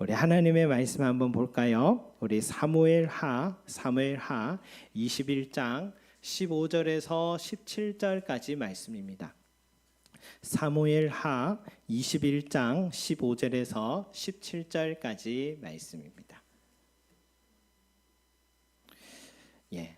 우리 하나님의 말씀 한번 볼까요? 우리 사무엘하 21장 15절에서 17절까지 말씀입니다. 사무엘하 21장 15절에서 17절까지 말씀입니다.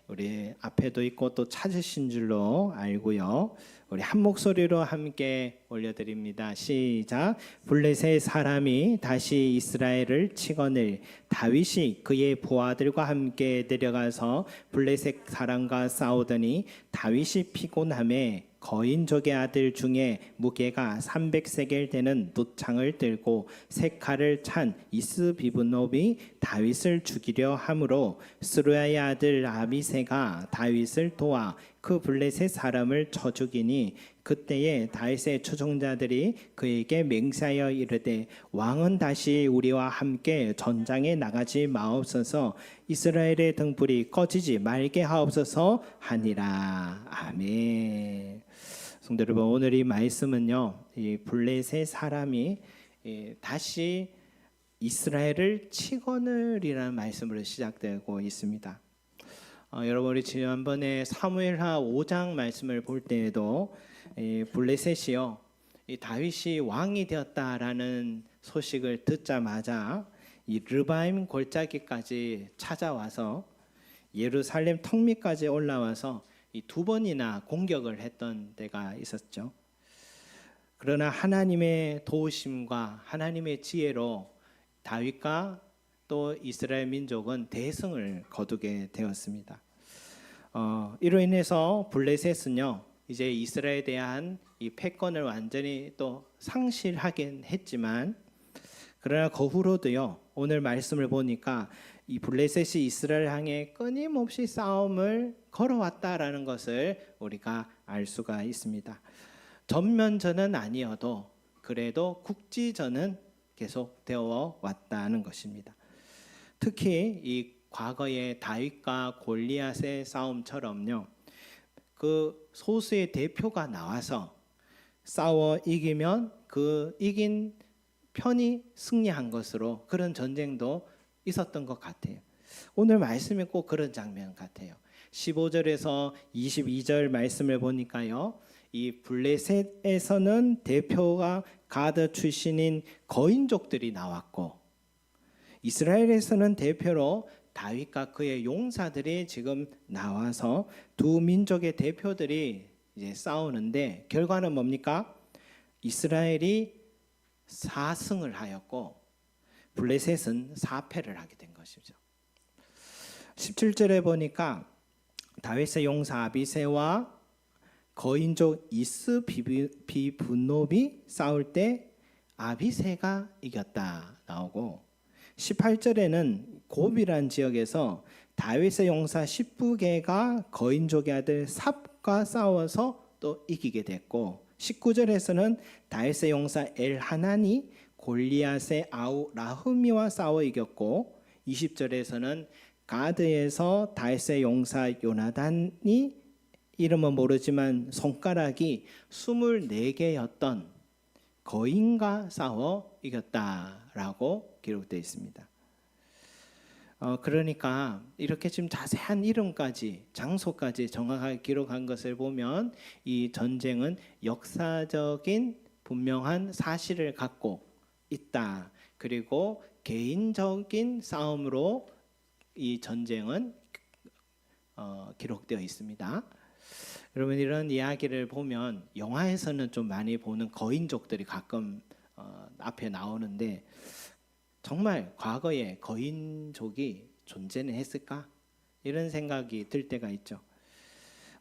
우리 앞에도 있고 또 찾으신 줄로 알고요. 우리 한 목소리로 함께 올려드립니다. 시작. 블레셋 사람이 다시 이스라엘을 치거늘 다윗이 그의 부하들과 함께 내려가서 블레셋 사람과 싸우더니 다윗이 피곤함에 거인족의 아들 중에 무게가 300세겔 되는 돛창을 들고 세 칼을 찬 이스비브노비 다윗을 죽이려 함으로 스루야의 아들 아비새가 다윗을 도와 그 블레셋 사람을 쳐 죽이니 그때에 다윗의 추종자들이 그에게 맹세하여 이르되 왕은 다시 우리와 함께 전장에 나가지 마옵소서 이스라엘의 등불이 꺼지지 말게 하옵소서 하니라. 아멘. 성도 여러분, 오늘 이 말씀은요, 이 블레셋 사람이 다시 이스라엘을 치거늘이라는 말씀으로 시작되고 있습니다. 여러분, 우리 지난번에 사무엘하 5장 말씀을 볼 때에도 블레셋이요, 이 다윗이 왕이 되었다라는 소식을 듣자마자 이 르바임 골짜기까지 찾아와서 예루살렘 턱 밑까지 올라와서 이 두 번이나 공격을 했던 때가 있었죠. 그러나 하나님의 도우심과 하나님의 지혜로 다윗과 또 이스라엘 민족은 대승을 거두게 되었습니다. 이로 인해서 블레셋은요, 이제 이스라엘에 대한 이 패권을 완전히 또 상실하긴 했지만, 그러나 그 후로도요, 오늘 말씀을 보니까 이 블레셋이 이스라엘 향해 끊임없이 싸움을 걸어왔다라는 것을 우리가 알 수가 있습니다. 전면전은 아니어도 그래도 국지전은 계속 되어 왔다는 것입니다. 특히 이 과거의 다윗과 골리앗의 싸움처럼요, 그 소수의 대표가 나와서 싸워 이기면 그 이긴 편이 승리한 것으로 그런 전쟁도 있었던 것 같아요. 오늘 말씀이 꼭 그런 장면 같아요. 15절에서 22절 말씀을 보니까요, 이 블레셋에서는 대표가 가드 출신인 거인족들이 나왔고, 이스라엘에서는 대표로 다윗과 그의 용사들이 지금 나와서 두 민족의 대표들이 이제 싸우는데, 결과는 뭡니까? 이스라엘이 4승을 하였고 블레셋은 4패를 하게 된 것이죠. 17절에 보니까 다윗의 용사 아비새와 거인족 이스비브노비 싸울 때 아비새가 이겼다 나오고, 18절에는 곱이란 지역에서 다윗의 용사 10부개가 거인족의 아들 삽과 싸워서 또 이기게 됐고, 19절에서는 다윗의 용사 엘하나니 골리앗의 아우 라흐미와 싸워 이겼고, 20절에서는 가드에서 다윗의 용사 요나단이 이름은 모르지만 손가락이 24개였던 거인과 싸워 이겼다라고 기록되어 있습니다. 그러니까 이렇게 지금 자세한 이름까지 장소까지 정확하게 기록한 것을 보면 이 전쟁은 역사적인 분명한 사실을 갖고 있다. 그리고 개인적인 싸움으로 이 전쟁은 기록되어 있습니다. 여러분, 이런 이야기를 보면 영화에서는 좀 많이 보는 거인족들이 가끔 앞에 나오는데, 정말 과거에 거인족이 존재는 했을까? 이런 생각이 들 때가 있죠.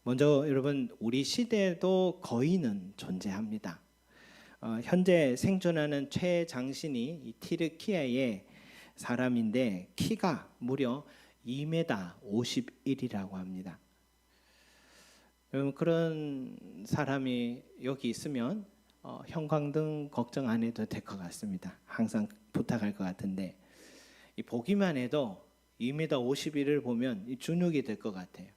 먼저 여러분, 우리 시대에도 거인은 존재합니다. 현재 생존하는 최장신이 이 티르키예의 사람인데 키가 무려 2m 51이라고 합니다. 여러분, 그런 사람이 여기 있으면 형광등 걱정 안 해도 될 것 같습니다. 항상 부탁할 것 같은데, 이 보기만 해도 2m 51을 보면 이 주눅이 될 것 같아요.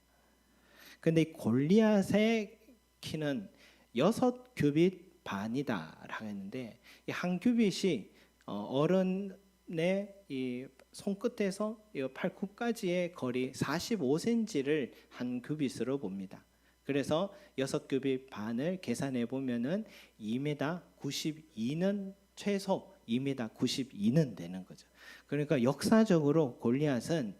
근데 이 골리앗의 키는 6규빗 반이다라고 했는데, 이 한 규빗이 어른의 이 손끝에서 이 팔굽까지의 거리 45cm를 한 규빗으로 봅니다. 그래서 6규빗 반을 계산해 보면은 2m 92는 최소 2m 92는 되는 거죠. 그러니까 역사적으로 골리앗은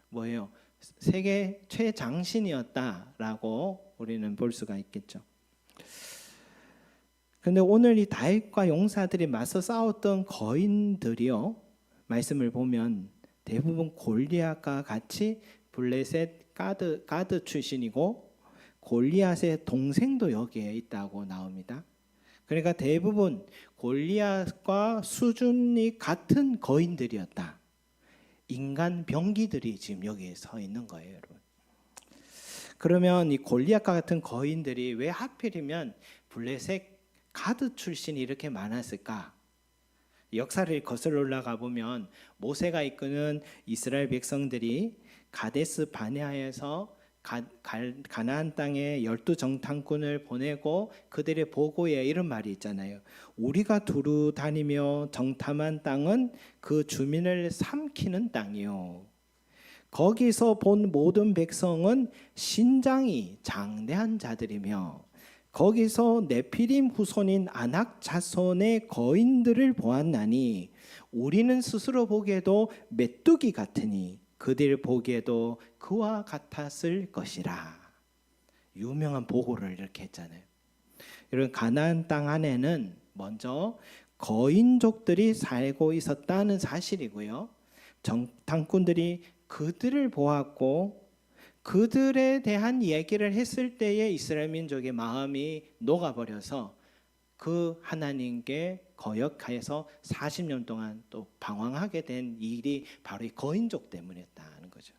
뭐예요? 세계 최장신이었다라고 우리는 볼 수가 있겠죠. 근데 오늘 이 다윗과 용사들이 맞서 싸웠던 거인들이요, 말씀을 보면 대부분 골리앗과 같이 블레셋 가드 출신이고 골리앗의 동생도 여기에 있다고 나옵니다. 그러니까 대부분 골리앗과 수준이 같은 거인들이었다. 인간 병기들이 지금 여기에 서 있는 거예요, 여러분. 그러면 이 골리앗과 같은 거인들이 왜 하필이면 블레셋 가드 출신이 이렇게 많았을까? 역사를 거슬러 올라가 보면 모세가 이끄는 이스라엘 백성들이 가데스 바네아에서 가나안 땅에 12정탐꾼을 보내고 그들의 보고에 이런 말이 있잖아요. 우리가 두루 다니며 정탐한 땅은 그 주민을 삼키는 땅이요. 거기서 본 모든 백성은 신장이 장대한 자들이며 거기서 네피림 후손인 아낙 자손의 거인들을 보았나니 우리는 스스로 보기에도 메뚜기 같으니 그들 보기에도 그와 같았을 것이라. 유명한 보고를 이렇게 했잖아요. 이런 가나안 땅 안에는 먼저 거인족들이 살고 있었다는 사실이고요. 정탐꾼들이 그들을 보았고 그들에 대한 얘기를 했을 때에 이스라엘 민족의 마음이 녹아버려서 그 하나님께 거역하여서 40년 동안 또 방황하게 된 일이 바로 이 거인족 때문이었다는 거죠.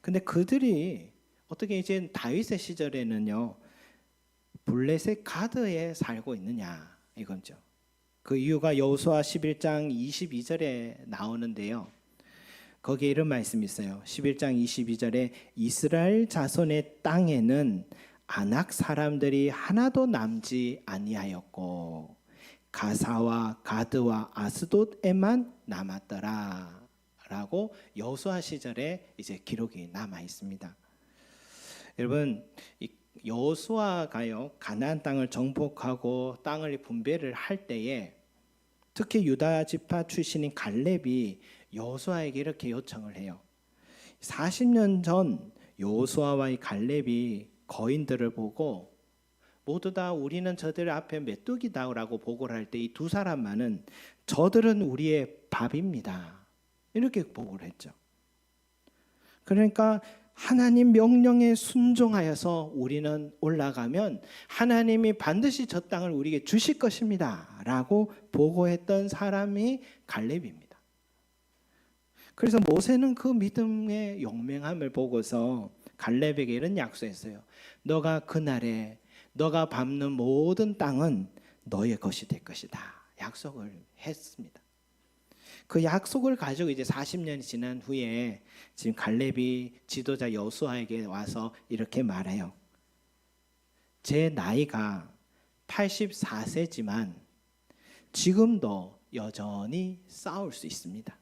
근데 그들이 어떻게 이제 다윗의 시절에는요 블레셋 가드에 살고 있느냐 이거죠. 그 이유가 여호수아 11장 22절에 나오는데요. 거기에 이런 말씀이 있어요. 11장 22절에 이스라엘 자손의 땅에는 아낙 사람들이 하나도 남지 아니하였고 가사와 가드와 아스돗에만 남았더라 라고 여호수아 시절에 이제 기록이 남아 있습니다. 여러분 여호수아가요 가나안 땅을 정복하고 땅을 분배를 할 때에 특히 유다 지파 출신인 갈렙이 여호수아에게 이렇게 요청을 해요. 40년 전 여호수아와 이 갈렙이 거인들을 보고 모두 다 우리는 저들 앞에 메뚜기다라고 보고를 할 때 이 두 사람만은 저들은 우리의 밥입니다. 이렇게 보고를 했죠. 그러니까 하나님 명령에 순종하여서 우리는 올라가면 하나님이 반드시 저 땅을 우리에게 주실 것입니다 라고 보고했던 사람이 갈렙입니다. 그래서 모세는 그 믿음의 용맹함을 보고서 갈렙에게 이런 약속했어요. 너가 그날에 너가 밟는 모든 땅은 너의 것이 될 것이다. 약속을 했습니다. 그 약속을 가지고 이제 40년이 지난 후에 지금 갈렙이 지도자 여호수아에게 와서 이렇게 말해요. 제 나이가 84세지만 지금도 여전히 싸울 수 있습니다.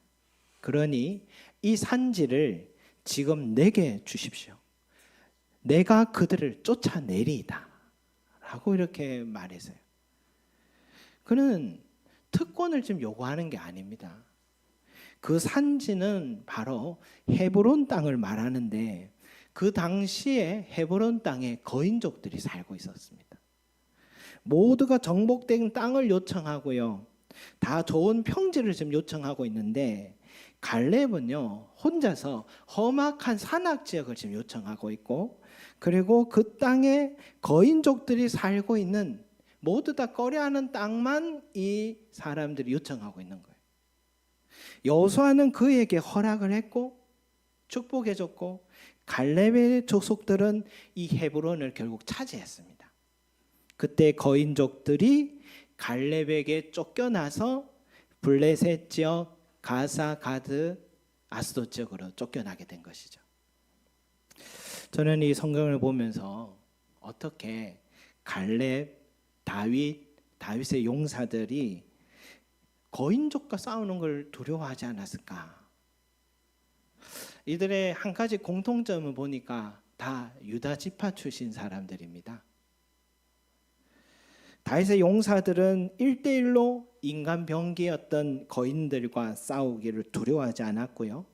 그러니 이 산지를 지금 내게 주십시오. 내가 그들을 쫓아내리이다 라고 이렇게 말했어요. 그는 특권을 지금 요구하는 게 아닙니다. 그 산지는 바로 헤브론 땅을 말하는데 그 당시에 헤브론 땅에 거인족들이 살고 있었습니다. 모두가 정복된 땅을 요청하고요. 다 좋은 평지를 지금 요청하고 있는데 갈렙은요 혼자서 험악한 산악 지역을 지금 요청하고 있고 그리고 그 땅에 거인족들이 살고 있는 모두 다 꺼려하는 땅만 이 사람들이 요청하고 있는 거예요. 여호수아는 그에게 허락을 했고 축복해줬고 갈렙의 족속들은 이 헤브론을 결국 차지했습니다. 그때 거인족들이 갈렙에게 쫓겨나서 블레셋 지역 가사, 가드, 아스돗 지역으로 쫓겨나게 된 것이죠. 저는 이 성경을 보면서 어떻게 갈렙, 다윗의 용사들이 거인족과 싸우는 걸 두려워하지 않았을까? 이들의 한 가지 공통점을 보니까 다 유다 지파 출신 사람들입니다. 다윗의 용사들은 1대1로 인간 병기였던 거인들과 싸우기를 두려워하지 않았고요.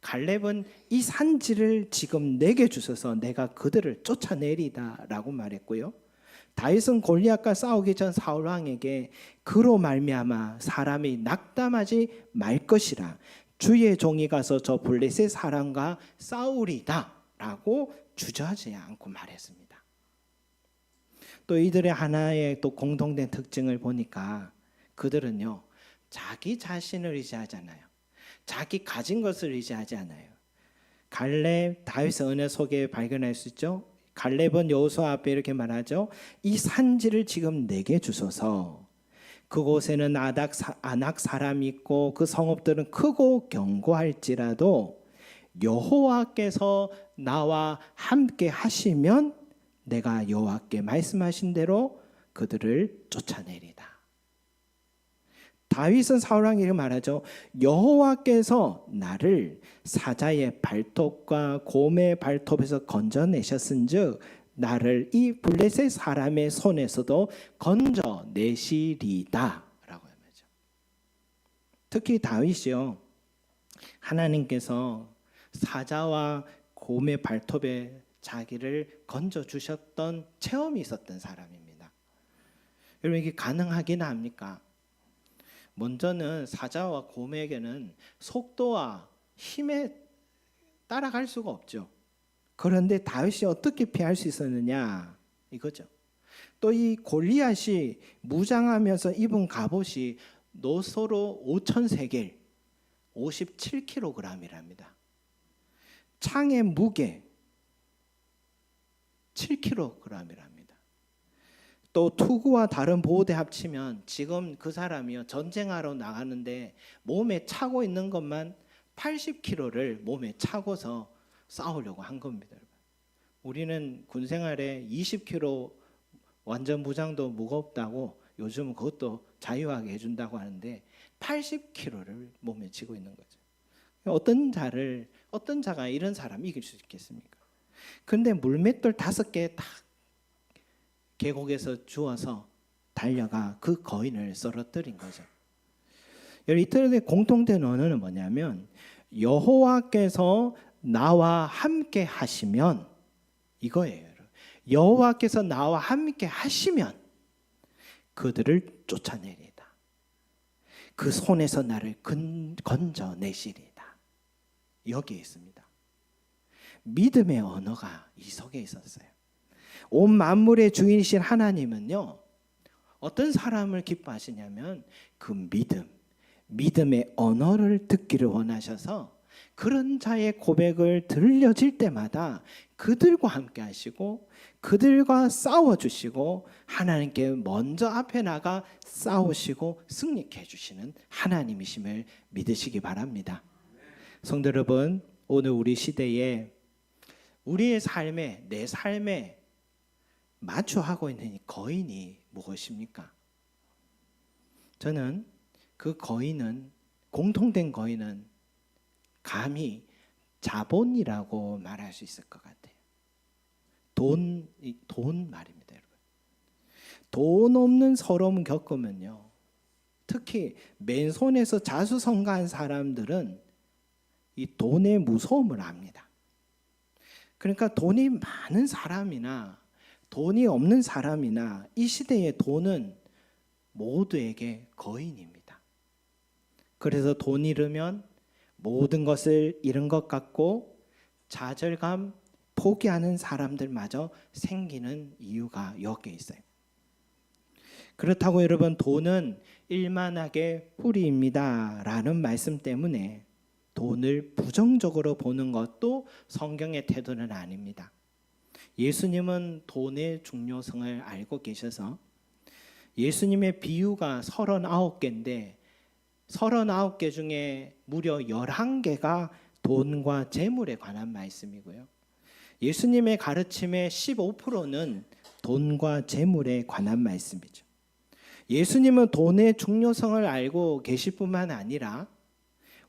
갈렙은 이 산지를 지금 내게 주셔서 내가 그들을 쫓아내리다 라고 말했고요. 다윗은 골리앗과 싸우기 전 사울 왕에게 그로 말미암아 사람이 낙담하지 말 것이라 주의 종이 가서 저 블레셋 사람과 싸우리다 라고 주저하지 않고 말했습니다. 또 이들의 하나의 또 공통된 특징을 보니까 그들은요, 자기 자신을 의지하잖아요. 자기 가진 것을 의지하지 않아요. 갈렙, 다윗의 은혜 속에 발견할 수 있죠. 갈렙은 여호수아 앞에 이렇게 말하죠. 이 산지를 지금 내게 주소서. 그곳에는 아낙 사람이 있고 그 성읍들은 크고 견고할지라도 여호와께서 나와 함께 하시면 내가 여호와께 말씀하신 대로 그들을 쫓아내리다. 다윗은 사울 왕에게 말하죠. 여호와께서 나를 사자의 발톱과 곰의 발톱에서 건져내셨은즉 나를 이 블레셋 사람의 손에서도 건져내시리다 라고 하죠. 특히 다윗이요, 하나님께서 사자와 곰의 발톱에 자기를 건져주셨던 체험이 있었던 사람입니다. 여러분, 이게 가능하긴 합니까? 먼저는 사자와 곰에게는 속도와 힘에 따라갈 수가 없죠. 그런데 다윗이 어떻게 피할 수 있었느냐 이거죠. 또 이 골리앗이 무장하면서 입은 갑옷이 노소로 5,000세겔 57kg이랍니다. 창의 무게 7kg이랍니다. 또 투구와 다른 보호대 합치면 지금 그 사람이요, 전쟁하러 나가는데 몸에 차고 있는 것만 80kg를 몸에 차고서 싸우려고 한 겁니다. 우리는 군 생활에 20kg 완전 무장도 무겁다고 요즘은 그것도 자유하게 해준다고 하는데 80kg를 몸에 쥐고 있는 거죠. 어떤 자가 이런 사람 이길 수 있겠습니까? 근데 물맷돌 5개 딱 계곡에서 주워서 달려가 그 거인을 쓰러뜨린 거죠. 이들의 공통된 언어는 뭐냐면 여호와께서 나와 함께 하시면 이거예요. 여호와께서 나와 함께 하시면 그들을 쫓아내리다. 그 손에서 나를 건져내시리다. 여기에 있습니다. 믿음의 언어가 이 속에 있었어요. 온 만물의 주인이신 하나님은요, 어떤 사람을 기뻐하시냐면 그 믿음의 언어를 듣기를 원하셔서 그런 자의 고백을 들려질 때마다 그들과 함께 하시고 그들과 싸워주시고 하나님께 먼저 앞에 나가 싸우시고 승리케 해주시는 하나님이심을 믿으시기 바랍니다. 성도 여러분, 오늘 우리 시대에 우리의 삶에, 내 삶에 마주하고 있는 이 거인이 무엇입니까? 저는 그 거인은, 공통된 거인은 감히 자본이라고 말할 수 있을 것 같아요. 돈 말입니다, 여러분. 돈 없는 서러움 겪으면요, 특히 맨손에서 자수성가한 사람들은 이 돈의 무서움을 압니다. 그러니까 돈이 많은 사람이나 돈이 없는 사람이나 이 시대의 돈은 모두에게 거인입니다. 그래서 돈 잃으면 모든 것을 잃은 것 같고 좌절감, 포기하는 사람들마저 생기는 이유가 여기에 있어요. 그렇다고 여러분, 돈은 일만하게 뿌리입니다 라는 말씀 때문에 돈을 부정적으로 보는 것도 성경의 태도는 아닙니다. 예수님은 돈의 중요성을 알고 계셔서 예수님의 비유가 39개인데 39개 중에 무려 11개가 돈과 재물에 관한 말씀이고요. 예수님의 가르침의 15%는 돈과 재물에 관한 말씀이죠. 예수님은 돈의 중요성을 알고 계실 뿐만 아니라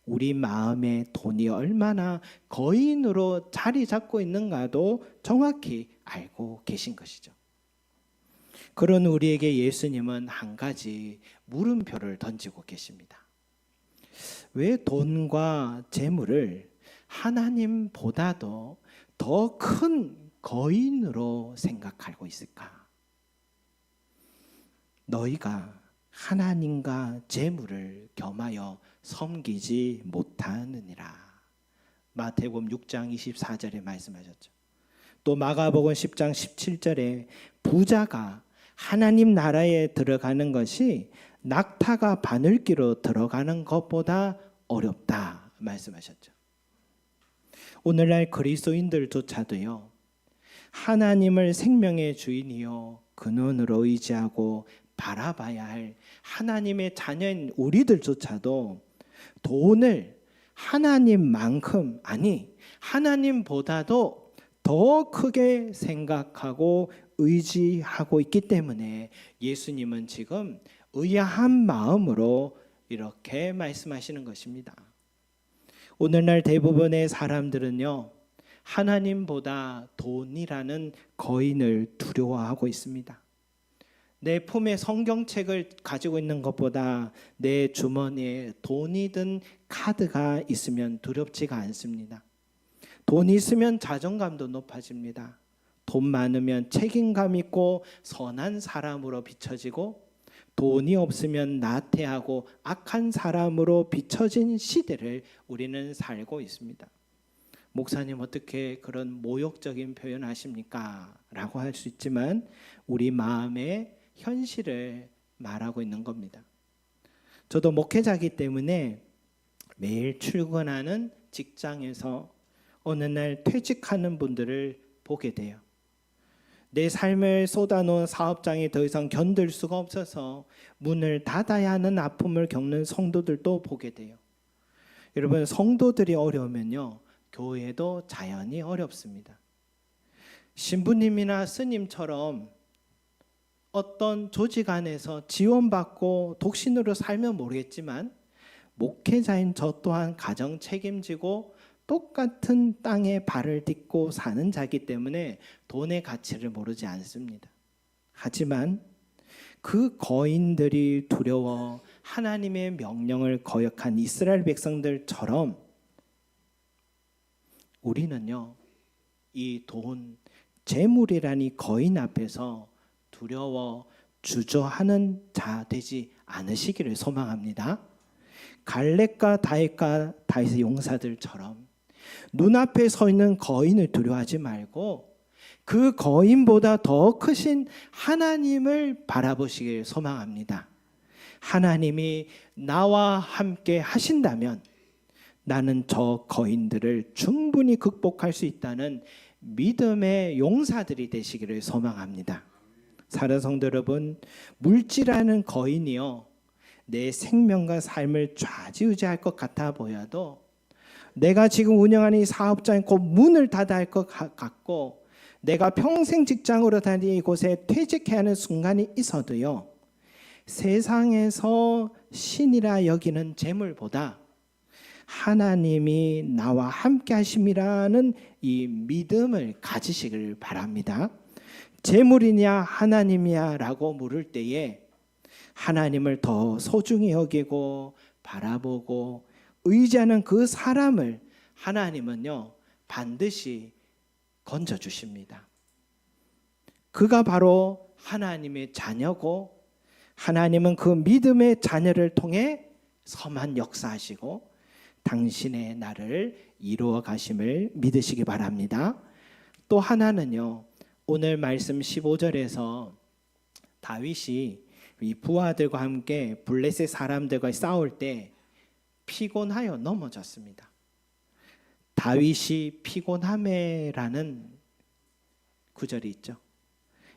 우리 마음에 돈이 얼마나 거인으로 자리 잡고 있는가도 정확히 알고 계신 것이죠. 그런 우리에게 예수님은 한 가지 물음표를 던지고 계십니다. 왜 돈과 재물을 하나님보다도 더 큰 거인으로 생각하고 있을까? 너희가 하나님과 재물을 겸하여 섬기지 못하느니라. 마태복음 6장 24절에 말씀하셨죠. 또 마가복음 10장 17절에 부자가 하나님 나라에 들어가는 것이 낙타가 바늘기로 들어가는 것보다 어렵다 말씀하셨죠. 오늘날 그리스도인들조차도요, 하나님을 생명의 주인이요 근원으로 의지하고 바라봐야 할 하나님의 자녀인 우리들조차도 돈을 하나님만큼, 아니 하나님보다도 더 크게 생각하고 의지하고 있기 때문에 예수님은 지금 의아한 마음으로 이렇게 말씀하시는 것입니다. 오늘날 대부분의 사람들은요, 하나님보다 돈이라는 거인을 두려워하고 있습니다. 내 품에 성경책을 가지고 있는 것보다 내 주머니에 돈이 든 카드가 있으면 두렵지가 않습니다. 돈이 있으면 자존감도 높아집니다. 돈 많으면 책임감 있고 선한 사람으로 비춰지고, 돈이 없으면 나태하고 악한 사람으로 비춰진 시대를 우리는 살고 있습니다. 목사님 어떻게 그런 모욕적인 표현 하십니까? 라고 할 수 있지만 우리 마음의 현실을 말하고 있는 겁니다. 저도 목회자이기 때문에 매일 출근하는 직장에서 어느 날 퇴직하는 분들을 보게 돼요. 내 삶을 쏟아놓은 사업장이 더 이상 견딜 수가 없어서 문을 닫아야 하는 아픔을 겪는 성도들도 보게 돼요. 여러분, 성도들이 어려우면요, 교회도 자연히 어렵습니다. 신부님이나 스님처럼 어떤 조직 안에서 지원받고 독신으로 살면 모르겠지만 목회자인 저 또한 가정 책임지고 똑같은 땅에 발을 딛고 사는 자이기 때문에 돈의 가치를 모르지 않습니다. 하지만 그 거인들이 두려워 하나님의 명령을 거역한 이스라엘 백성들처럼 우리는요, 이 돈, 재물이라니 거인 앞에서 두려워 주저하는 자 되지 않으시기를 소망합니다. 갈렙과 다윗의 용사들처럼 눈앞에 서 있는 거인을 두려워하지 말고 그 거인보다 더 크신 하나님을 바라보시길 소망합니다. 하나님이 나와 함께 하신다면 나는 저 거인들을 충분히 극복할 수 있다는 믿음의 용사들이 되시기를 소망합니다. 사랑하는 성도 여러분, 물질이라는 거인이요, 내 생명과 삶을 좌지우지할 것 같아 보여도 내가 지금 운영하는 이 사업장이 곧 문을 닫아야 할 것 같고 내가 평생 직장으로 다니는 이곳에 퇴직해야 하는 순간이 있어도요, 세상에서 신이라 여기는 재물보다 하나님이 나와 함께 하심이라는 이 믿음을 가지시길 바랍니다. 재물이냐 하나님이야 라고 물을 때에 하나님을 더 소중히 여기고 바라보고 의지하는 그 사람을 하나님은요, 반드시 건져주십니다. 그가 바로 하나님의 자녀고, 하나님은 그 믿음의 자녀를 통해 선한 역사하시고 당신의 나를 이루어 가심을 믿으시기 바랍니다. 또 하나는요, 오늘 말씀 15절에서 다윗이 이 부하들과 함께 블레셋 사람들과 싸울 때 피곤하여 넘어졌습니다. 다윗이 피곤함에라는 구절이 있죠.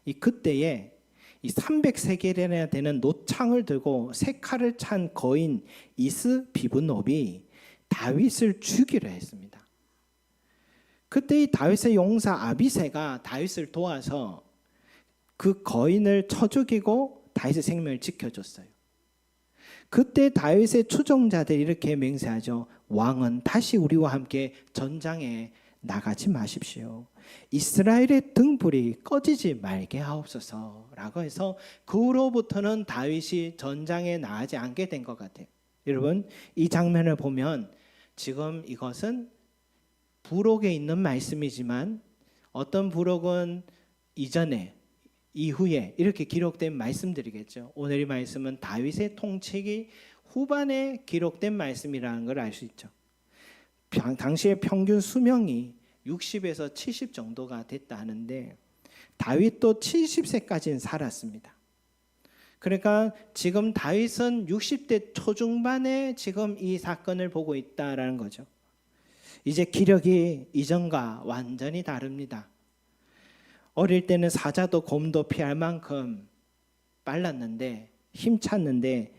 이 그때에 이 300세겔이나 되는 노창을 들고 세 칼을 찬 거인 이스비브놉이 다윗을 죽이려 했습니다. 그때 이 다윗의 용사 아비새가 다윗을 도와서 그 거인을 쳐 죽이고 다윗의 생명을 지켜줬어요. 그때 다윗의 추종자들이 이렇게 맹세하죠. 왕은 다시 우리와 함께 전장에 나가지 마십시오. 이스라엘의 등불이 꺼지지 말게 하옵소서라고 해서 그 후로부터는 다윗이 전장에 나가지 않게 된 것 같아요. 여러분, 이 장면을 보면 지금 이것은 부록에 있는 말씀이지만 어떤 부록은 이전에 이후에 이렇게 기록된 말씀들이겠죠. 오늘 이 말씀은 다윗의 통치기 후반에 기록된 말씀이라는 걸 알 수 있죠. 당시의 평균 수명이 60에서 70 정도가 됐다 하는데 다윗도 70세까지는 살았습니다. 그러니까 지금 다윗은 60대 초중반에 지금 이 사건을 보고 있다라는 거죠. 이제 기력이 이전과 완전히 다릅니다. 어릴 때는 사자도 곰도 피할 만큼 빨랐는데 힘찼는데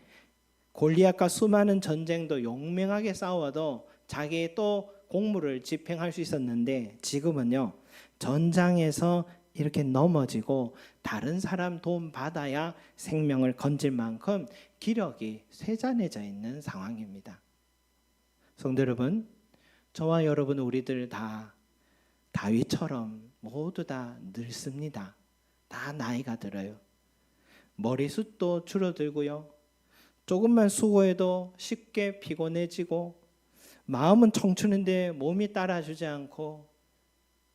골리앗과 수많은 전쟁도 용맹하게 싸워도 자기의 또 공무를 집행할 수 있었는데 지금은요, 전장에서 이렇게 넘어지고 다른 사람 도움 받아야 생명을 건질 만큼 기력이 쇠잔해져 있는 상황입니다. 성도 여러분, 저와 여러분 우리들 다 다윗처럼 모두 다 늙습니다. 다 나이가 들어요. 머리숱도 줄어들고요. 조금만 수고해도 쉽게 피곤해지고 마음은 청춘인데 몸이 따라주지 않고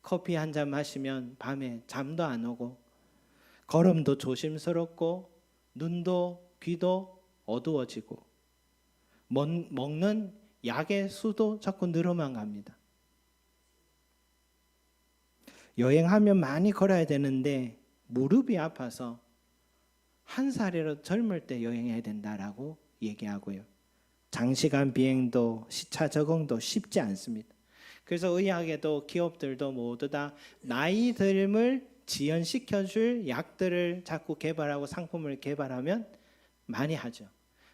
커피 한 잔 마시면 밤에 잠도 안 오고 걸음도 조심스럽고 눈도 귀도 어두워지고 먹는 약의 수도 자꾸 늘어만 갑니다. 여행하면 많이 걸어야 되는데 무릎이 아파서 한 살이라도 젊을 때 여행해야 된다라고 얘기하고요. 장시간 비행도 시차 적응도 쉽지 않습니다. 그래서 의학에도 기업들도 모두 다 나이 듦을 지연시켜줄 약들을 자꾸 개발하고 상품을 개발하면 많이 하죠.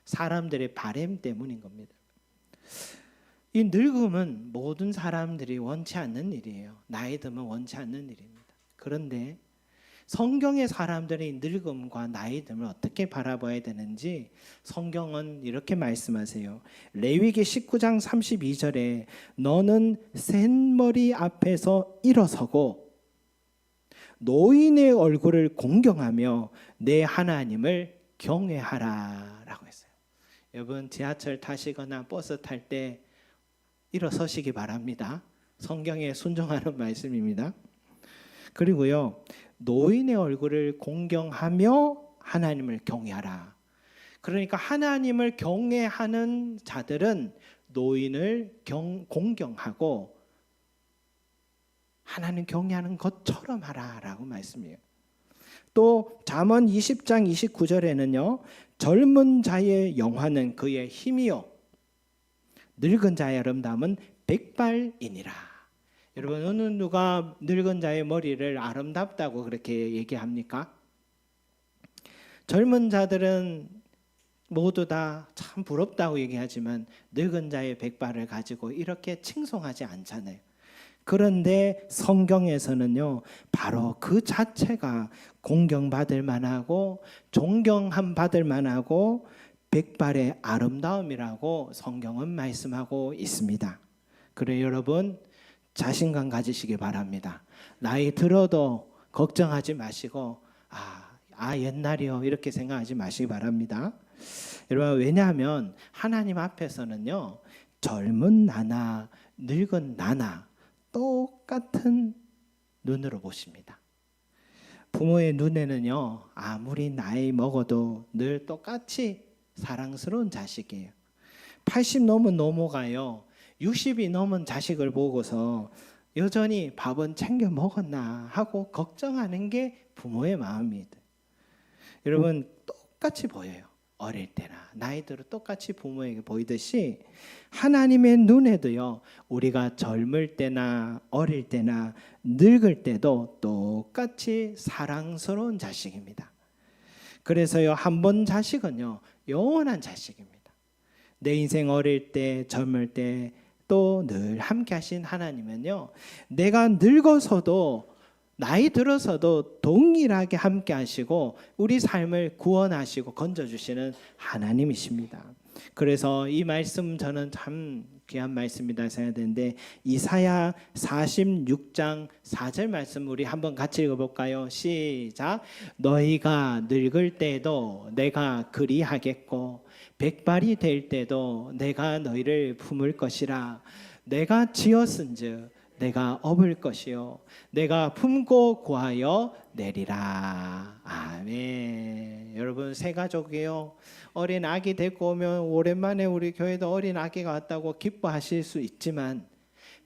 사람들의 바램 때문인 겁니다. 이 늙음은 모든 사람들이 원치 않는 일이에요. 나이 들면 원치 않는 일입니다. 그런데 성경의 사람들이 늙음과 나이 듦을 어떻게 바라봐야 되는지 성경은 이렇게 말씀하세요. 레위기 19장 32절에 너는 센 머리 앞에서 일어서고 노인의 얼굴을 공경하며 내 하나님을 경외하라 라고 했어요. 여러분, 지하철 타시거나 버스 탈 때 일어서시기 바랍니다. 성경에 순종하는 말씀입니다. 그리고요, 노인의 얼굴을 공경하며 하나님을 경외하라. 그러니까 하나님을 경외하는 자들은 노인을 공경하고 하나님 경외하는 것처럼 하라라고 말씀이에요. 또 잠언 20장 29절에는요, 젊은 자의 영화는 그의 힘이요 늙은 자의 아름다움은 백발이니라. 여러분, 어느 누가 늙은 자의 머리를 아름답다고 그렇게 얘기합니까? 젊은 자들은 모두 다 참 부럽다고 얘기하지만 늙은 자의 백발을 가지고 이렇게 칭송하지 않잖아요. 그런데 성경에서는요, 바로 그 자체가 공경받을 만하고 존경함 받을 만하고 백발의 아름다움이라고 성경은 말씀하고 있습니다. 그래 여러분, 자신감 가지시기 바랍니다. 나이 들어도 걱정하지 마시고 옛날이요 이렇게 생각하지 마시기 바랍니다. 여러분, 왜냐하면 하나님 앞에서는요, 젊은 나나 늙은 나나 똑같은 눈으로 보십니다. 부모의 눈에는요, 아무리 나이 먹어도 늘 똑같이 사랑스러운 자식이에요. 80 넘은 노모가요, 60이 넘은 자식을 보고서 여전히 밥은 챙겨 먹었나 하고 걱정하는 게 부모의 마음입니다. 여러분, 똑같이 보여요. 어릴 때나 나이 들어 똑같이 부모에게 보이듯이 하나님의 눈에도요, 우리가 젊을 때나 어릴 때나 늙을 때도 똑같이 사랑스러운 자식입니다. 그래서요, 한 번 자식은요 영원한 자식입니다. 내 인생 어릴 때 젊을 때 또 늘 함께 하신 하나님은요, 내가 늙어서도 나이 들어서도 동일하게 함께 하시고 우리 삶을 구원하시고 건져주시는 하나님이십니다. 그래서 이 말씀 저는 참 귀한 말씀이다 생각되는데, 이사야 46장 4절 말씀 우리 한번 같이 읽어볼까요? 시작. 너희가 늙을 때도 내가 그리하겠고 백발이 될 때도 내가 너희를 품을 것이라. 내가 지었은즉 내가 업을 것이요 내가 품고 구하여 내리라. 아멘. 여러분, 새 가족이요, 어린 아기 데리고 오면 오랜만에 우리 교회도 어린 아기가 왔다고 기뻐하실 수 있지만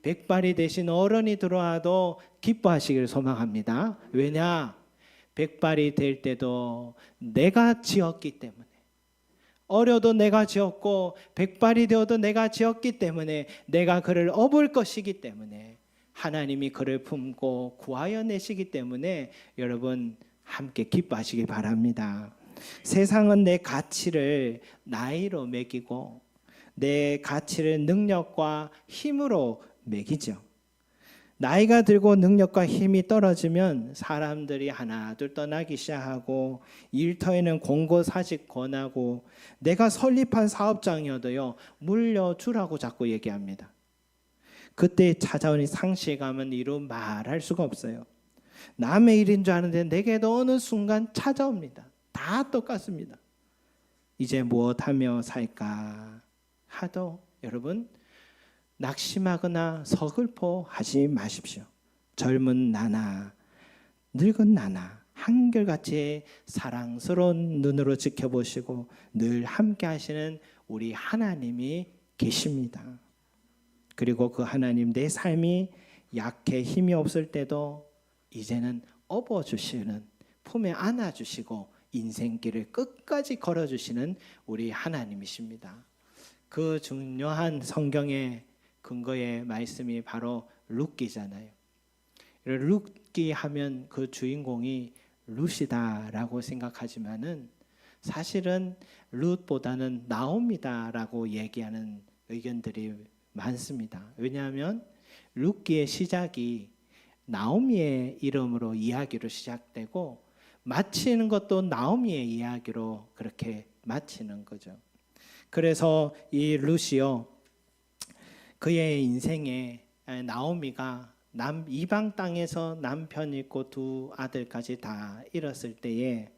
백발이 되신 어른이 들어와도 기뻐하시기를 소망합니다. 왜냐? 백발이 될 때도 내가 지었기 때문에, 어려도 내가 지었고 백발이 되어도 내가 지었기 때문에, 내가 그를 업을 것이기 때문에, 하나님이 그를 품고 구하여 내시기 때문에 여러분 함께 기뻐하시기 바랍니다. 세상은 내 가치를 나이로 매기고 내 가치를 능력과 힘으로 매기죠. 나이가 들고 능력과 힘이 떨어지면 사람들이 하나둘 떠나기 시작하고, 일터에는 공고사직 권하고, 내가 설립한 사업장이어도요 물려주라고 자꾸 얘기합니다. 그때 찾아오는 상실감은 이루 말할 수가 없어요. 남의 일인 줄 아는데 내게도 어느 순간 찾아옵니다. 다 똑같습니다. 이제 무엇하며 살까 하도 여러분 낙심하거나 서글퍼하지 마십시오. 젊은 나나 늙은 나나 한결같이 사랑스러운 눈으로 지켜보시고 늘 함께 하시는 우리 하나님이 계십니다. 그리고 그 하나님, 내 삶이 약해 힘이 없을 때도 이제는 업어주시는, 품에 안아주시고 인생길을 끝까지 걸어주시는 우리 하나님이십니다. 그 중요한 성경의 근거의 말씀이 바로 룻기잖아요. 룻기 하면 그 주인공이 룻이다라고 생각하지만은 사실은 룻보다는 나오미다라고 얘기하는 의견들이 많습니다. 왜냐하면 룻기의 시작이 나오미의 이름으로 이야기로 시작되고 마치는 것도 나오미의 이야기로 그렇게 마치는 거죠. 그래서 이 룻이요, 그의 인생에 나오미가 이방 땅에서 남편 있고 두 아들까지 다 잃었을 때에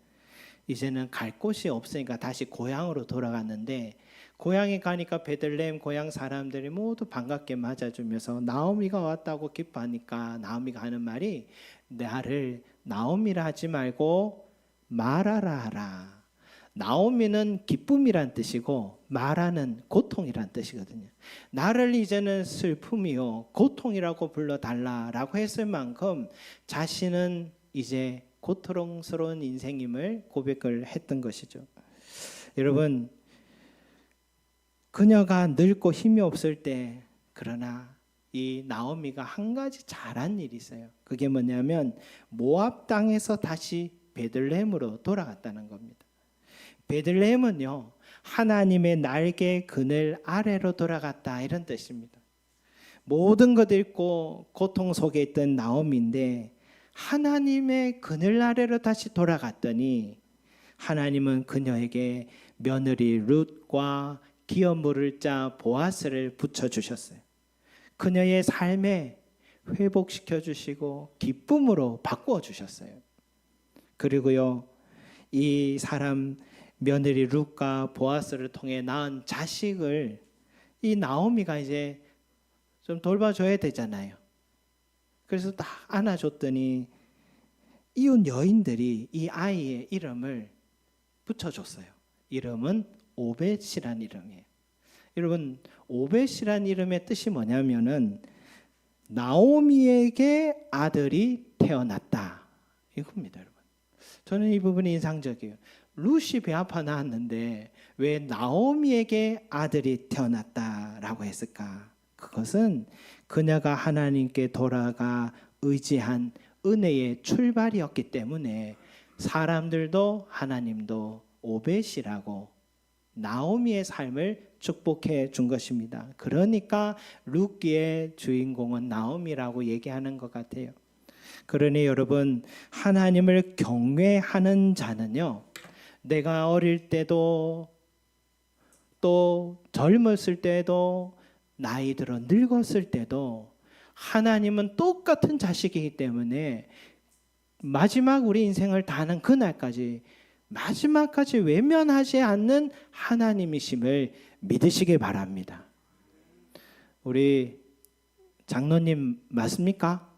이제는 갈 곳이 없으니까 다시 고향으로 돌아갔는데, 고향에 가니까 베들레헴 고향 사람들이 모두 반갑게 맞아주면서 나오미가 왔다고 기뻐하니까 나오미가 하는 말이, 나를 나오미라 하지 말고 마라라 하라. 나오미는 기쁨이란 뜻이고 마라는 고통이란 뜻이거든요. 나를 이제는 슬픔이요 고통이라고 불러달라라고 했을 만큼 자신은 이제 고통스러운 인생임을 고백을 했던 것이죠. 여러분, 그녀가 늙고 힘이 없을 때, 그러나 이 나오미가 한 가지 잘한 일이 있어요. 그게 뭐냐면 모압 땅에서 다시 베들레헴으로 돌아갔다는 겁니다. 베들레헴은요, 하나님의 날개 그늘 아래로 돌아갔다, 이런 뜻입니다. 모든 것 잃고 고통 속에 있던 나오미인데 하나님의 그늘 아래로 다시 돌아갔더니 하나님은 그녀에게 며느리 룻과 기업 물을 자 보아스를 붙여주셨어요. 그녀의 삶에 회복시켜 주시고 기쁨으로 바꾸어 주셨어요. 그리고요, 이 사람 며느리 룻과 보아스를 통해 낳은 자식을 이 나오미가 이제 좀 돌봐줘야 되잖아요. 그래서 딱 안아줬더니 이웃 여인들이 이 아이의 이름을 붙여줬어요. 이름은 오벳이란 이름이에요. 여러분, 오벳이란 이름의 뜻이 뭐냐면은 나오미에게 아들이 태어났다, 이겁니다. 여러분, 저는 이 부분이 인상적이에요. 룻이 배 아파 낳았는데 왜 나오미에게 아들이 태어났다라고 했을까? 그것은 그녀가 하나님께 돌아가 의지한 은혜의 출발이었기 때문에 사람들도 하나님도 오벳이라고 나오미의 삶을 축복해 준 것입니다. 그러니까 룻기의 주인공은 나오미라고 얘기하는 것 같아요. 그러니 여러분, 하나님을 경외하는 자는요, 내가 어릴 때도 또 젊었을 때도 나이 들어 늙었을 때도 하나님은 똑같은 자식이기 때문에 마지막 우리 인생을 다하는 그날까지 마지막까지 외면하지 않는 하나님이심을 믿으시기 바랍니다. 우리 장로님 맞습니까?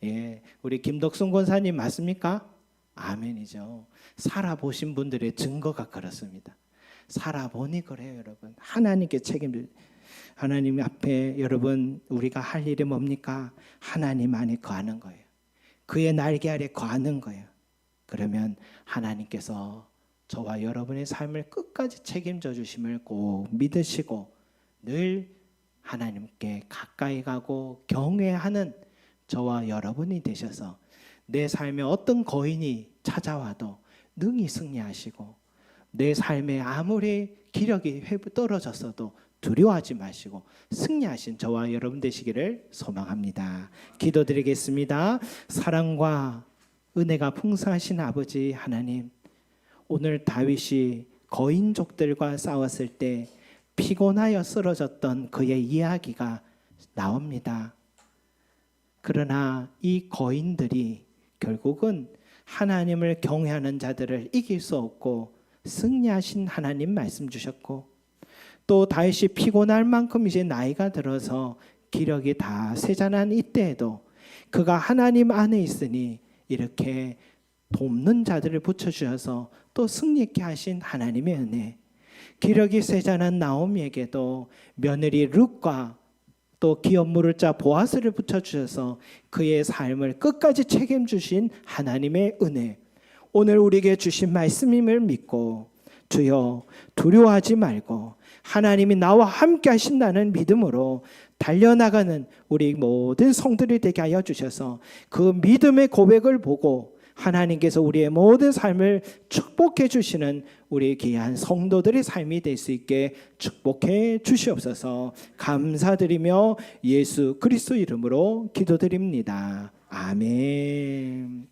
예, 우리 김덕순 권사님 맞습니까? 아멘이죠. 살아보신 분들의 증거가 그렇습니다. 살아보니 그래요, 여러분. 하나님께 책임질, 하나님 앞에 여러분 우리가 할 일이 뭡니까? 하나님 안에 거하는 거예요. 그의 날개 아래 거하는 거예요. 그러면 하나님께서 저와 여러분의 삶을 끝까지 책임져 주심을 꼭 믿으시고 늘 하나님께 가까이 가고 경외하는 저와 여러분이 되셔서 내 삶에 어떤 거인이 찾아와도 능히 승리하시고 내 삶에 아무리 기력이 떨어졌어도 두려워하지 마시고 승리하신 저와 여러분 되시기를 소망합니다. 기도드리겠습니다. 사랑과 은혜가 풍성하신 아버지 하나님, 오늘 다윗이 거인족들과 싸웠을 때 피곤하여 쓰러졌던 그의 이야기가 나옵니다. 그러나 이 거인들이 결국은 하나님을 경외하는 자들을 이길 수 없고 승리하신 하나님 말씀 주셨고, 또 다윗이 피곤할 만큼 이제 나이가 들어서 기력이 다 쇠잔한 이때에도 그가 하나님 안에 있으니 이렇게 돕는 자들을 붙여주셔서 또 승리케 하신 하나님의 은혜, 기력이 쇠잔한 나오미에게도 며느리 룻과 또 기업 물을 자 보아스를 붙여주셔서 그의 삶을 끝까지 책임주신 하나님의 은혜, 오늘 우리에게 주신 말씀임을 믿고 주여 두려워하지 말고 하나님이 나와 함께 하신다는 믿음으로 달려나가는 우리 모든 성들이 되게 하여 주셔서 그 믿음의 고백을 보고 하나님께서 우리의 모든 삶을 축복해 주시는 우리 귀한 성도들의 삶이 될 수 있게 축복해 주시옵소서. 감사드리며 예수 그리스도 이름으로 기도드립니다. 아멘.